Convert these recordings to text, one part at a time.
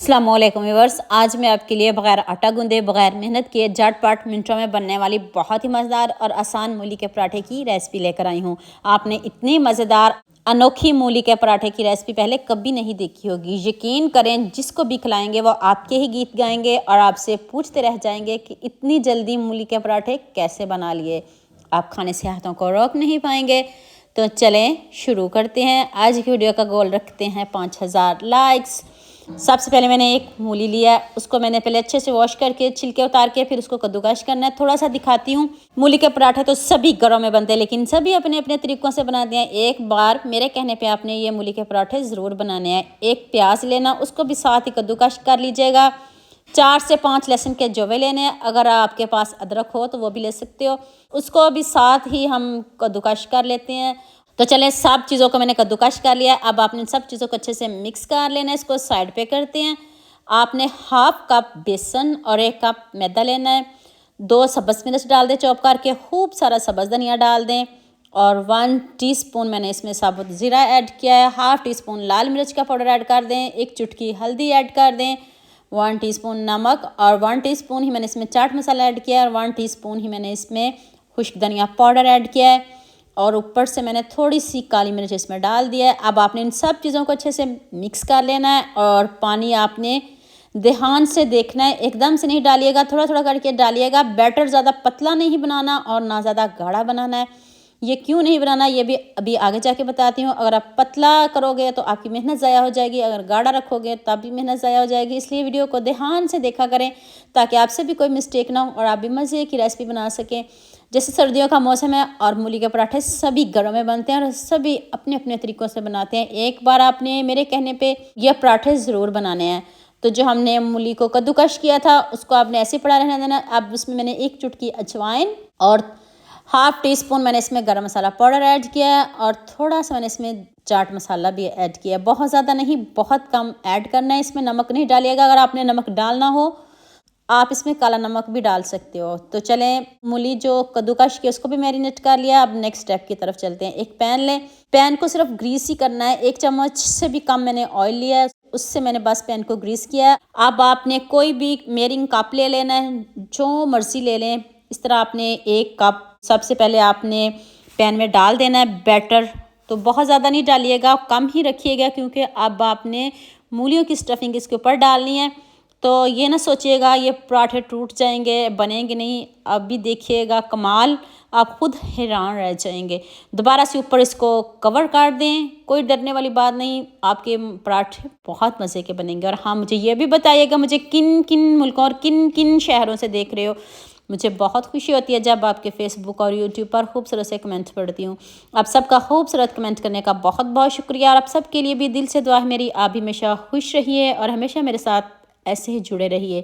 अस्सलामुअलैकुम व्यूअर्स, आज मैं आपके लिए बग़ैर आटा गूंदे बग़ैर मेहनत किए झटपट मिनटों में बनने वाली बहुत ही मज़ेदार और आसान मूली के पराठे की रेसिपी लेकर आई हूँ। आपने इतनी मज़ेदार अनोखी मूली के पराठे की रेसिपी पहले कभी नहीं देखी होगी। यकीन करें, जिसको भी खिलाएंगे वो आपके ही गीत गाएंगे और आपसे पूछते रह जाएंगे कि इतनी जल्दी मूली के पराठे कैसे बना लिए। आप खाने से हाथों को रोक नहीं पाएंगे। तो चलें शुरू करते हैं। आज की वीडियो का गोल रखते हैं 5000 लाइक्स। सबसे पहले मैंने एक मूली लिया है, उसको मैंने पहले अच्छे से वॉश करके छिलके उतार के फिर उसको कद्दूकश करना है। थोड़ा सा दिखाती हूँ। मूली के पराठे तो सभी घरों में बनते हैं, लेकिन सभी अपने अपने तरीक़ों से बनाते हैं। एक बार मेरे कहने पे आपने ये मूली के पराठे ज़रूर बनाने हैं। एक प्याज लेना, उसको भी साथ ही कद्दूकश कर लीजिएगा। 4 से 5 लहसुन के जवे लेने हैं। अगर आपके पास अदरक हो तो वो भी ले सकते हो, उसको भी साथ ही हम कद्दूकश कर लेते हैं। तो चलें, सब चीज़ों को मैंने कद्दूकश कर लिया। अब आपने सब चीज़ों को अच्छे से मिक्स कर लेना है। इसको साइड पे करते हैं। आपने हाफ कप बेसन और 1 कप मैदा लेना है। 2 सब्ज़ मिर्च डाल दें चॉप करके, खूब सारा सब्ज़ धनिया डाल दें और 1 टीस्पून मैंने इसमें साबुत ज़ीरा ऐड किया है। हाफ टीस्पून लाल मिर्च का पाउडर ऐड कर दें। 1 चुटकी हल्दी ऐड कर दें। 1 टीस्पून नमक और 1 टीस्पून ही मैंने इसमें चाट मसाला ऐड किया है और 1 टीस्पून ही मैंने इसमें खुश्क धनिया पाउडर ऐड किया है और ऊपर से मैंने थोड़ी सी काली मिर्च इसमें डाल दिया है। अब आपने इन सब चीज़ों को अच्छे से मिक्स कर लेना है और पानी आपने ध्यान से देखना है, एकदम से नहीं डालिएगा, थोड़ा थोड़ा करके डालिएगा। बैटर ज़्यादा पतला नहीं बनाना और ना ज़्यादा गाढ़ा बनाना है। ये क्यों नहीं बनाना ये भी अभी आगे जाके बताती हूँ। अगर आप पतला करोगे तो आपकी मेहनत ज़ाया हो जाएगी, अगर गाढ़ा रखोगे तब भी मेहनत ज़ाया हो जाएगी। इसलिए वीडियो को ध्यान से देखा करें ताकि आपसे भी कोई मिस्टेक ना हो और आप भी मज़े की रेसिपी बना सकें। जैसे सर्दियों का मौसम है और मूली के पराठे सभी घरों में बनते हैं और सभी अपने अपने तरीक़ों से बनाते हैं। एक बार आपने मेरे कहने पे यह पराठे ज़रूर बनाने हैं। तो जो हमने मूली को कद्दूकश किया था उसको आपने ऐसे पड़ा रहने देना। अब उसमें मैंने 1 चुटकी अजवाइन और हाफ टीस्पून मैंने इसमें गरम मसाला पाउडर ऐड किया है और थोड़ा सा मैंने इसमें चाट मसाला भी ऐड किया है। बहुत ज़्यादा नहीं, बहुत कम ऐड करना है। इसमें नमक नहीं डालिएगा। अगर आपने नमक डालना हो आप इसमें काला नमक भी डाल सकते हो। तो चलें, मूली जो कद्दूकश की उसको भी मैरिनेट कर लिया। अब नेक्स्ट स्टेप की तरफ चलते हैं। एक पैन लें, पैन को सिर्फ ग्रीस ही करना है। 1 चम्मच से भी कम मैंने ऑयल लिया है, उससे मैंने बस पैन को ग्रीस किया है। अब आपने कोई भी मेयरिंग कप ले लेना है, जो मर्जी ले लें। इस तरह आपने 1 कप सबसे पहले आपने पैन में डाल देना है बैटर। तो बहुत ज़्यादा नहीं डालिएगा, कम ही रखिएगा, क्योंकि अब आपने मूलियों की स्टफिंग इसके ऊपर डालनी है। तो ये ना सोचिएगा ये पराठे टूट जाएंगे, बनेंगे नहीं। अब भी देखिएगा कमाल, आप खुद हैरान रह जाएंगे। दोबारा से ऊपर इसको कवर कर दें, कोई डरने वाली बात नहीं, आपके पराठे बहुत मज़े के बनेंगे। और हाँ, मुझे ये भी बताइएगा मुझे किन किन मुल्कों और किन किन शहरों से देख रहे हो। मुझे बहुत खुशी होती है जब आपके फेसबुक और यूट्यूब पर खूबसूरत से कमेंट्स पढ़ती हूँ। आप सबका खूबसूरत कमेंट करने का बहुत बहुत शुक्रिया और आप सबके लिए भी दिल से दुआ है मेरी। आप हमेशा खुश रहिए और हमेशा मेरे साथ ऐसे ही जुड़े रहिए।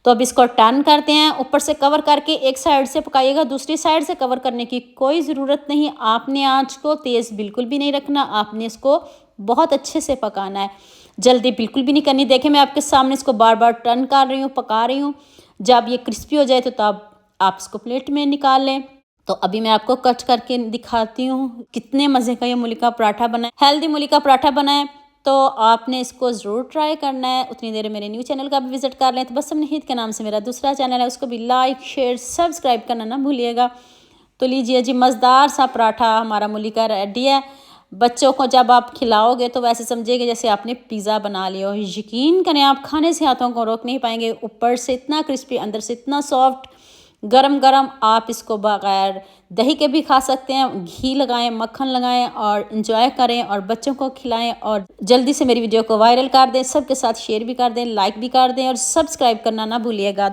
तो अब इसको टर्न करते हैं, ऊपर से कवर करके एक साइड से पकाइएगा, दूसरी साइड से कवर करने की कोई ज़रूरत नहीं। आपने आँच को तेज़ बिल्कुल भी नहीं रखना, आपने इसको बहुत अच्छे से पकाना है, जल्दी बिल्कुल भी नहीं करनी। देखें, मैं आपके सामने इसको बार बार टर्न कर रही हूँ, पका रही हूँ। जब ये क्रिस्पी हो जाए तो तब आप इसको प्लेट में निकाल लें। तो अभी मैं आपको कट करके दिखाती हूँ कितने मज़े का ये मूली का पराठा बना है। हेल्दी मूली का पराठा बना है, तो आपने इसको ज़रूर ट्राई करना है। उतनी देर मेरे न्यू चैनल का भी विजिट कर लें। तो बस नहीद के नाम से मेरा दूसरा चैनल है, उसको भी लाइक शेयर सब्सक्राइब करना ना भूलिएगा। तो लीजिए जी, मज़ेदार सा पराठा हमारा मूली का रेडी है। बच्चों को जब आप खिलाओगे तो वैसे समझिएगा जैसे आपने पिज़्ज़ा बना लिया हो। यकीन करें, आप खाने से हाथों को रोक नहीं पाएंगे। ऊपर से इतना क्रिस्पी, अंदर से इतना सॉफ्ट, गरम गरम। आप इसको बगैर दही के भी खा सकते हैं, घी लगाएं, मक्खन लगाएं और इन्जॉय करें और बच्चों को खिलाएं। और जल्दी से मेरी वीडियो को वायरल कर दें, सबके साथ शेयर भी कर दें, लाइक भी कर दें और सब्सक्राइब करना ना भूलिएगा।